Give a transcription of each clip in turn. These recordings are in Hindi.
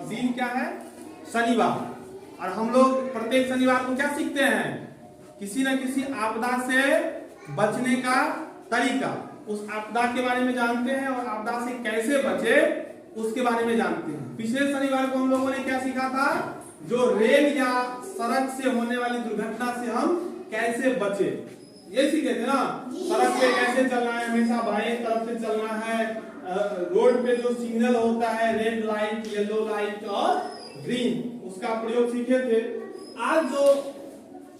दिन क्या है? शनिवार। और हम लोग प्रत्येक शनिवार को क्या सीखते हैं? किसी न किसी आपदा से बचने का तरीका, उस आपदा के बारे में जानते हैं और आपदा से कैसे बचे उसके बारे में जानते हैं। पिछले शनिवार को हम लोगों ने क्या सीखा था? जो रेल या सड़क से होने वाली दुर्घटना से हम कैसे बचे, ये सीखे थे ना। सड़क पे कैसे चलना है, हमेशा बाएं तरफ से चलना है। रोड पे जो सिग्नल होता है, रेड लाइट, येलो लाइट और ग्रीन, उसका प्रयोग सीखे थे। आज जो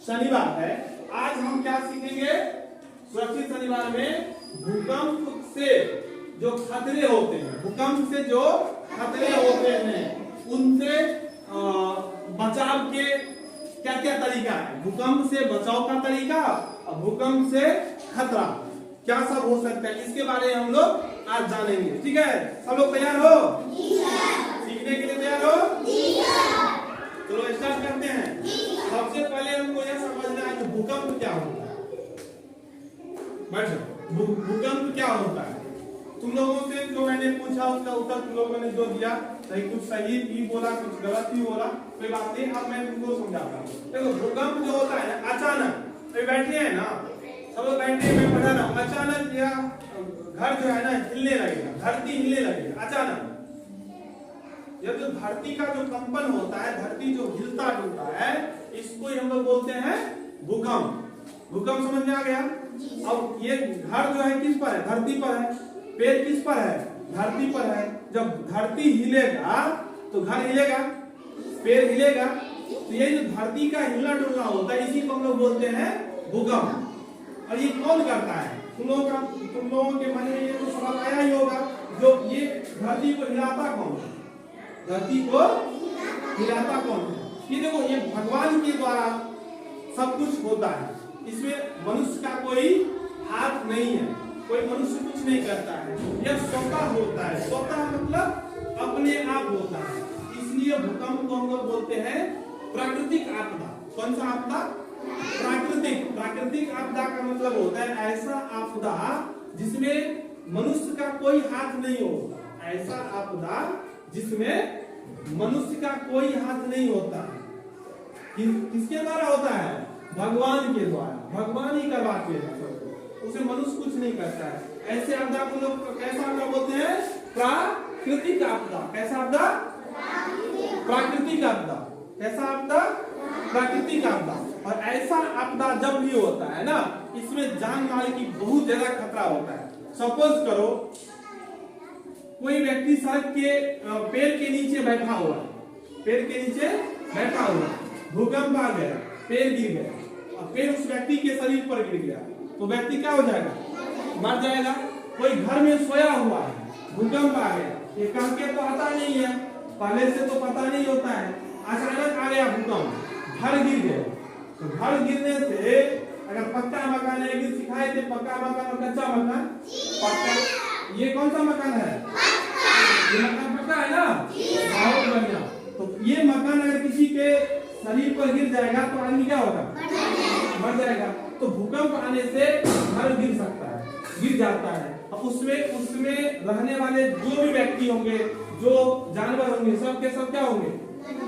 शनिवार है, आज हम क्या सीखेंगे? सुरक्षित शनिवार में भूकंप से जो खतरे होते हैं, भूकंप से जो खतरे होते हैं उनसे बचाव के क्या क्या तरीका है। भूकंप से बचाव का तरीका और भूकंप से खतरा क्या सब हो सकता है, इसके बारे में हम लोग आज जानेंगे। ठीक है, सब लोग तैयार हो? सीखने के लिए तैयार हो? चलो स्टार्ट करते हैं। सबसे पहले हमको यह समझना है कि भूकंप क्या होता है। भूकंप क्या होता है? तुम लोगों से जो मैंने पूछा उसका उत्तर तुम लोगों ने जो दिया, सही कुछ सही भी बोला, कुछ गलत भी बोला, कोई बात नहीं। अब मैं तुमको समझाता हूँ। देखो, भूकंप जो होता है अचानक, तो बैठे हैं ना, सब लोग बैठे, मैं पढ़ा रहा हूँ, अचानक या घर जो है ना हिलने लगेगा, धरती हिलने लगेगा अचानक। जब जो धरती का जो कंपन होता है, धरती जो हिलता डुलता है, इसको ही हम लोग बोलते हैं भूकंप। भूकंप समझ में आ गया? अब ये घर जो है किस पर है? धरती पर है। पेड़ किस पर है? धरती पर है। जब धरती हिलेगा तो घर हिलेगा, पेड़ हिलेगा। तो ये जो धरती का हिलना डुलना होता है, इसी को हम लोग बोलते हैं भूकंप। और ये कौन करता है? तुम लोगों के मन में ये तो सवाल आया ही होगा, जो ये धरती को हिलाता कौन है? धरती को हिलाता कौन है? ये देखो, ये भगवान के द्वारा सब कुछ होता है। इसमें मनुष्य का कोई हाथ नहीं है, कोई मनुष्य कुछ नहीं करता है। यह स्वतः होता है। स्वतः मतलब अपने आप होता है। इसलिए भूकंप को हम लोग बोलते हैं प्राकृतिक आपदा। कौन सा आपदा? प्राकृतिक। प्राकृतिक आपदा का मतलब होता है ऐसा आपदा जिसमें मनुष्य का कोई हाथ नहीं होता। ऐसा आपदा जिसमें मनुष्य का कोई हाथ नहीं होता। किसके द्वारा होता है? भगवान के द्वारा। भगवान ही करवाते हैं, उसे मनुष्य कुछ नहीं करता है। ऐसे आपदा को लोग कैसा आपदा बोलते हैं? प्राकृतिक आपदा। कैसा आपदा? प्राकृतिक आपदा। कैसा आपदा? प्राकृतिक आपदा। और ऐसा आपदा जब भी होता है ना, इसमें जान माल की बहुत ज्यादा खतरा होता है। सपोज करो कोई व्यक्ति सड़क के पेड़ के नीचे बैठा हुआ है, पेड़ के नीचे बैठा हुआ, भूकंप आ गया, पेड़ गिर गया और पेड़ उस व्यक्ति के शरीर पर गिर गया, तो व्यक्ति क्या हो जाएगा? मर जाएगा। कोई घर में सोया हुआ है, भूकंप आ गया, ये कह के तो आता नहीं है, पहले से तो पता नहीं होता है, अचानक आ गया भूकंप, घर गिर गया। तो घर गिरने से अगर पक्का मकान है, एक दिन सिखाए थे पक्का मकान और कच्चा मकान। पक्का, ये कौन सा मकान है? ये मकान पक्का है ना, बहुत बढ़िया। तो ये मकान अगर किसी के शरीर पर गिर जाएगा तो आदमी क्या होगा? मर जाएगा। तो भूकंप आने से घर गिर सकता है, गिर जाता है। अब उसमें रहने वाले जो भी व्यक्ति होंगे, जो जानवर होंगे, सब के सब क्या होंगे?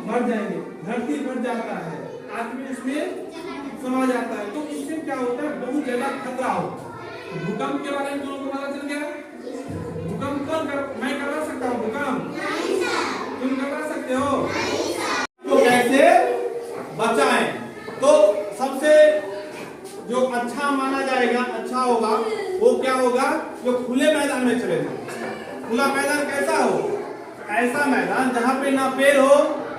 मर जाएंगे। धरती फट जाता है, आदमी उसमें समा जाता है। तो इससे क्या होता है? बहुत ज्यादा खतरा होता है। भूकंप के बारे में तुम लोगों को पता चल गया? भूकंप मैं करवा सकता हूँ भूकंप? तुम करवा सकते हो? तो कैसे बचाएं? तो सबसे जो अच्छा माना जाएगा, अच्छा होगा, वो क्या होगा? जो खुले मैदान में चले जाए। खुला मैदान कैसा हो? ऐसा मैदान जहाँ पे ना पेड़ हो,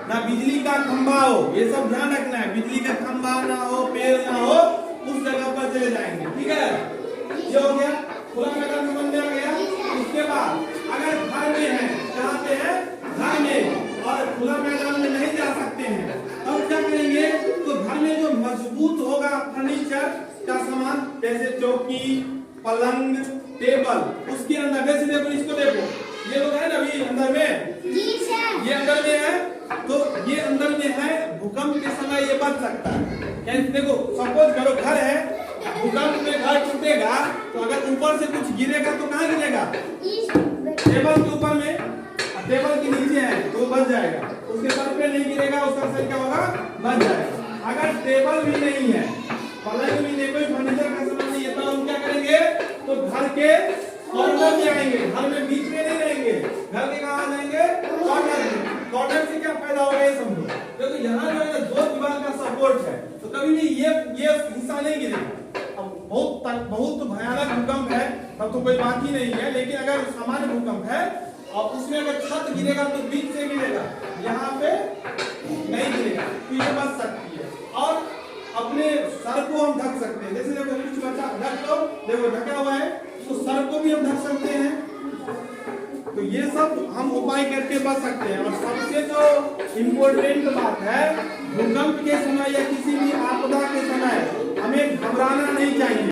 ना बिजली का खंभा हो। ये सब ध्यान रखना है, बिजली का खंभा ना हो, पेड़ ना हो, उस जगह पर चले जाएंगे। ठीक है, ये हो गया खुला मैदान समझ में आ गया। उसके बाद अगर घर में है, कहाँ पे है? घर में, और खुला मैदान में नहीं जा सकते हैं, तब क्या करेंगे? तो घर में जो मजबूत होगा फर्नीचर का सामान, जैसे चौकी, पलंग, टेबल, उसके अंदर, जैसे देखो इसको देखो, ये लोग है ना अभी अंदर में, ये अंदर में है, तो ये अंदर में है, भूकंप के समय ये बच सकता है। देखो सपोज करो घर है, भूकंप में घर टूटेगा, तो अगर ऊपर से कुछ गिरेगा तो कहाँ गिरेगा? टेबल के ऊपर में, टेबल के नीचे है, तो बच जाएगा, उसके सर पे नहीं गिरेगा, उसका सर क्या होगा, बच जाएगा। अगर टेबल भी नहीं है, पलंग भी नहीं, कोई फर्नीचर का सामान नहीं है, तो हम क्या करेंगे, तो घर के कॉर्नर में आएंगे, घर में बीच में नहीं रहेंगे, घर के कहाँ आ जाएंगे, कॉर्नर में। कॉर्नर से क्या फायदा होगा ये समझो, क्योंकि यहाँ जो है दो दीवार का सपोर्ट है, तो कभी भी ये हिस्सा नहीं गिरेगा। बहुत भयानक भूकंप है तब तो कोई बात ही नहीं है, लेकिन अगर सामान्य भूकंप है और उसमें अगर छत गिरेगा तो बीच से गिरेगा, यहाँ पे नहीं गिरेगा, तो ये बच सकती है। और अपने सर को हम ढक सकते हैं, जैसे देखो कुछ बच्चा ढक, तो देखो ढका हुआ है, तो सर को भी हम ढक सकते हैं। तो ये सब हम उपाय करके बच सकते हैं। और सबसे जो इम्पोर्टेंट बात है, भूकंप के समय या किसी भी आपदा के समय हमें घबराना नहीं चाहिए।